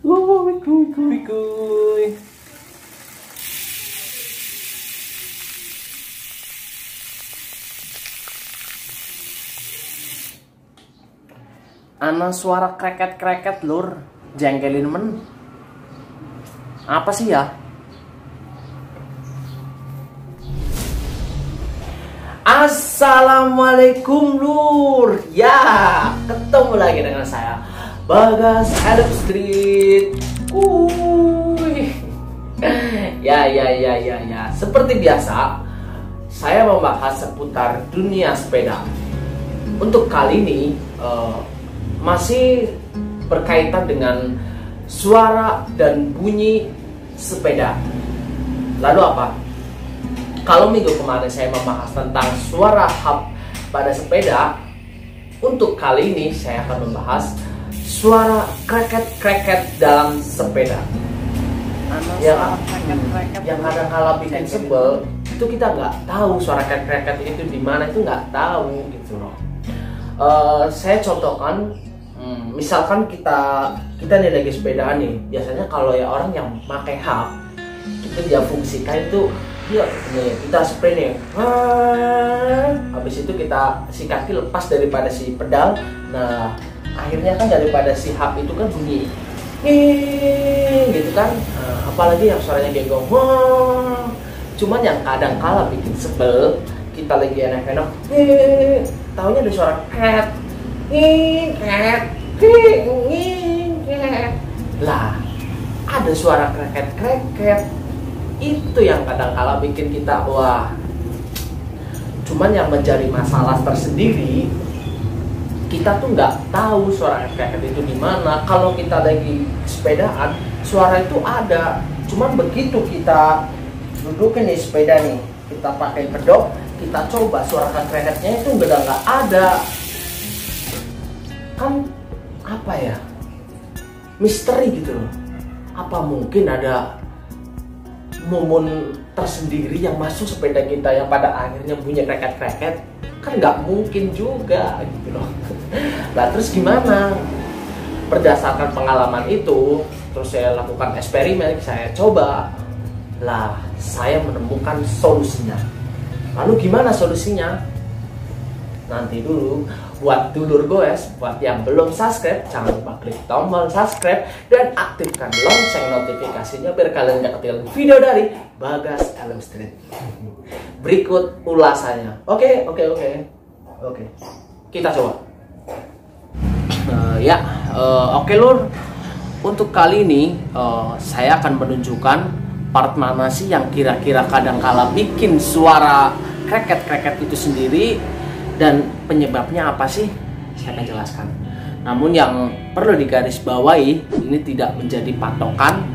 Kuy, kuy, kuy, kuy. Ana suara kreket-kreket lur, jengkelin men. Apa sih ya? Assalamualaikum lur. Ya, ketemu lagi dengan saya Bagas Elm Street. Ya. Seperti biasa, saya membahas seputar dunia sepeda. Untuk kali ini masih berkaitan dengan suara dan bunyi sepeda. Lalu apa? Kalau minggu kemarin saya membahas tentang suara hub pada sepeda, untuk kali ini saya akan membahas suara kreket-kreket dalam sepeda. Yang kadang-kala bikin sebel itu kita nggak tahu suara kreket-kreket itu di mana, itu nggak tahu gitu loh. Saya contohkan, misalkan kita nih lagi sepedaan nih, biasanya kalau ya orang yang pakai hub itu dia fungsikan itu dia nih, kita spray nih, habis itu kita si kaki lepas daripada si pedal. Nah akhirnya kan daripada si hub itu kan bunyi gitu kan. Apalagi yang suaranya genggong, cuman yang kadang kala bikin sebel, kita lagi enak-enak taunya ada suara cat lah, ada suara kreket-kreket. Itu yang kadang-kala bikin kita wah. Cuman yang menjadi masalah tersendiri, kita tuh nggak tahu suara kreket itu di mana. Kalau kita lagi sepedaan, suara itu ada. Cuman begitu kita dudukin nih sepeda nih, kita pakai pedok, kita coba suara kreketnya itu udah nggak ada. Kan apa ya? Misteri gitu loh. Apa mungkin ada momen tersendiri yang masuk sepeda kita yang pada akhirnya bunyi kreket-kreket? Kan nggak mungkin juga gitu loh. Nah terus gimana? Berdasarkan pengalaman itu, terus saya lakukan eksperimen, saya coba lah, saya menemukan solusinya. Lalu gimana solusinya? Nanti dulu. Buat dulur goes, buat yang belum subscribe, jangan lupa klik tombol subscribe dan aktifkan lonceng notifikasinya biar kalian gak ketinggalan video dari Bagas Elm Street. Berikut ulasannya. Oke. Kita coba. Oke lur. Untuk kali ini saya akan menunjukkan part mana sih yang kira-kira kadang-kala bikin suara kreket-kreket itu sendiri. Dan penyebabnya apa sih? Saya akan jelaskan. Namun yang perlu digarisbawahi, ini tidak menjadi patokan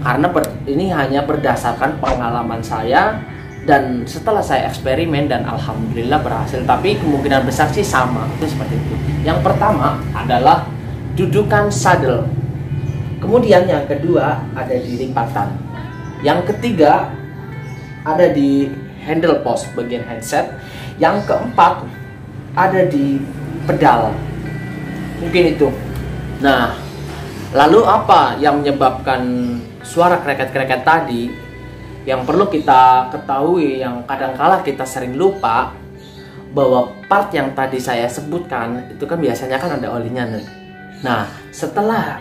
karena ini hanya berdasarkan pengalaman saya dan setelah saya eksperimen dan alhamdulillah berhasil. Tapi kemungkinan besar sih sama, itu seperti itu. Yang pertama adalah dudukan saddle. Kemudian yang kedua ada di lipatan. Yang ketiga ada di handle post bagian handset. Yang keempat ada di pedal. Mungkin itu. Nah, lalu apa yang menyebabkan suara kreket-kreket tadi? Yang perlu kita ketahui, yang kadangkala kita sering lupa, bahwa part yang tadi saya sebutkan itu kan biasanya kan ada olinya nih. Nah, setelah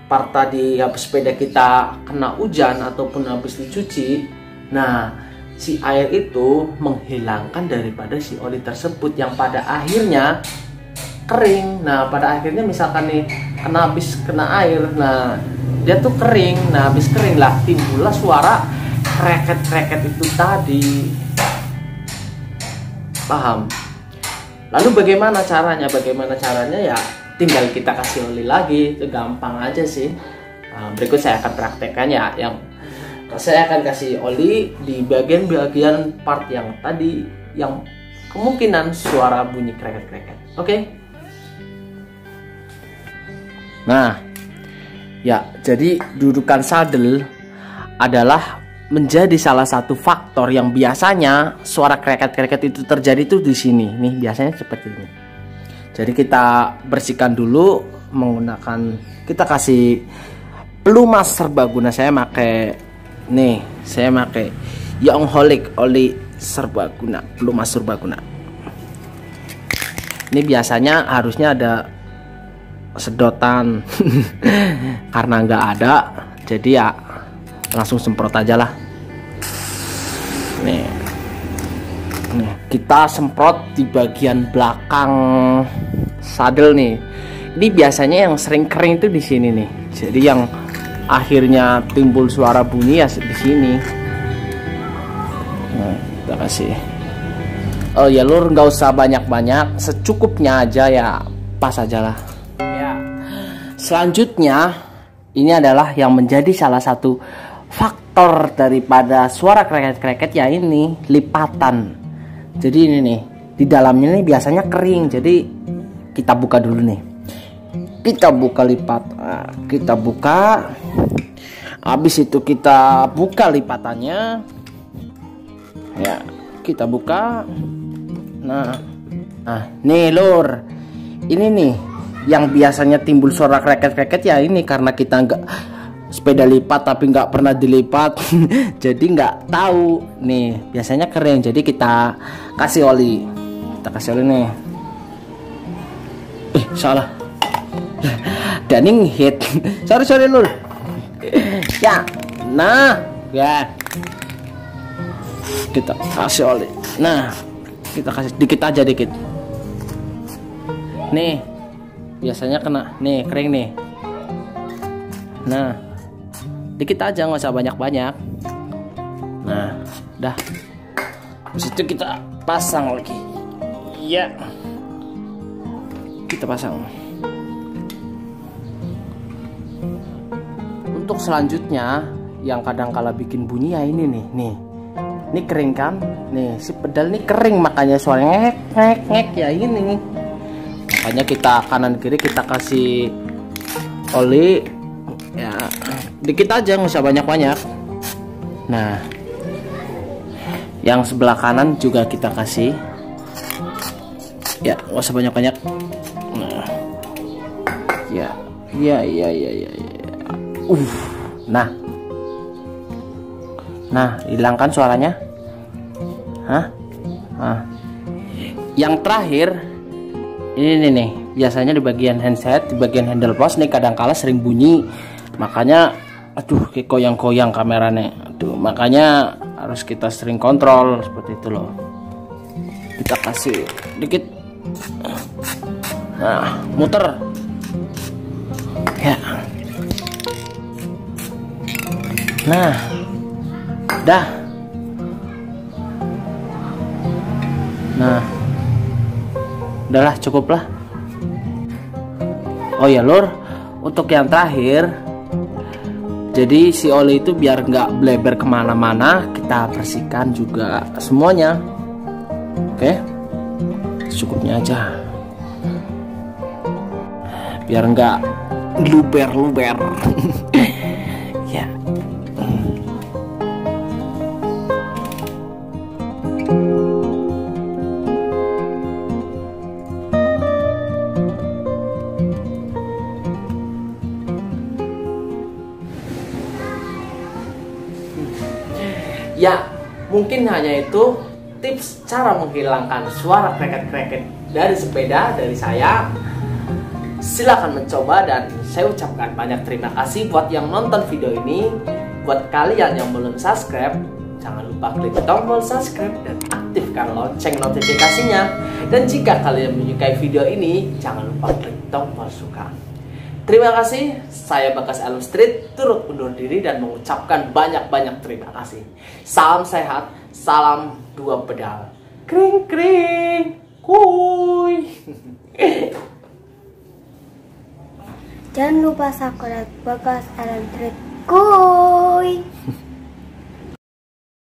part tadi habis sepeda kita kena hujan ataupun habis dicuci, nah si air itu menghilangkan daripada si oli tersebut yang pada akhirnya kering. Nah pada akhirnya misalkan nih habis kena air, nah dia tuh kering. Nah habis kering lah timbullah suara kreket-kreket itu tadi. Paham? Lalu bagaimana caranya? Ya tinggal kita kasih oli lagi, itu gampang aja sih. Nah, berikut saya akan praktekkan ya. Saya akan kasih oli di bagian part yang tadi yang kemungkinan suara bunyi kreket-kreket. Oke? Nah, ya, jadi dudukan saddle adalah menjadi salah satu faktor yang biasanya suara kreket-kreket itu terjadi tuh di sini. Nih, biasanya seperti ini. Jadi kita bersihkan dulu menggunakan, kita kasih pelumas serbaguna. Saya pakai nih, saya pakai Yongholic oli serbaguna, pelumas serbaguna. Ini biasanya harusnya ada sedotan karena nggak ada, jadi ya langsung semprot aja lah. Nih, kita semprot di bagian belakang sadel nih. Ini biasanya yang sering kering itu di sini nih. Jadi yang akhirnya timbul suara bunyi ya di sini. Nah, kita kasih. Oh ya lur, nggak usah banyak-banyak, secukupnya aja ya, pas aja lah. Ya. Selanjutnya ini adalah yang menjadi salah satu faktor daripada suara kreket-kreket ya, ini lipatan. Jadi ini nih, di dalamnya nih biasanya kering. Jadi kita buka dulu nih. Kita buka lipat. Nah, kita buka. Habis itu kita buka lipatannya. Ya, kita buka. Nah, nih lur. Ini nih yang biasanya timbul suara kreket-kreket ya, ini karena kita nggak sepeda lipat tapi nggak pernah dilipat. Jadi nggak tahu nih, biasanya kering. Jadi kita kasih oli. Kita kasih oli nih. Salah. Daning hit. sorry lur. Ya. Nah, ya. Kita kasih oli. Nah, kita kasih dikit aja dikit. Nih. Biasanya kena nih, kering nih. Nah, dikit aja, nggak usah banyak-banyak. Nah, dah. Habis itu kita pasang lagi. Iya. Kita pasang. Untuk selanjutnya yang kadang kala bikin bunyi ya ini nih. Ini kering kan? Nih, si pedal nih kering, makanya suaranya ngek ya ini. Makanya kita kanan kiri kita kasih oli ya, dikit aja, nggak usah banyak-banyak. Nah, yang sebelah kanan juga kita kasih ya, nggak usah banyak-banyak. Nah, ya. Nah, hilangkan suaranya. Yang terakhir ini nih, biasanya di bagian handset, di bagian handle plus nih kadang-kala sering bunyi. Makanya aduh, kayak goyang-goyang kameranya. Aduh, makanya harus kita sering kontrol seperti itu loh. Kita kasih dikit. Nah, muter. Ya. Nah, dah. Nah, udahlah, cukup lah. Oh ya lur, untuk yang terakhir, jadi si oli itu biar nggak bleber kemana-mana, kita bersihkan juga semuanya. Oke, cukupnya aja, biar nggak luber-luber. Ya. Ya, mungkin hanya itu tips cara menghilangkan suara kreket-kreket dari sepeda dari saya. Silahkan mencoba dan saya ucapkan banyak terima kasih buat yang nonton video ini. Buat kalian yang belum subscribe, jangan lupa klik tombol subscribe dan aktifkan lonceng notifikasinya. Dan jika kalian menyukai video ini, jangan lupa klik tombol suka. Terima kasih, saya Bagas Elm Street turut undur diri dan mengucapkan banyak-banyak terima kasih. Salam sehat, salam dua pedal. Kring kring, kuy. Jangan lupa subscribe Bagas Elm Street, kuy.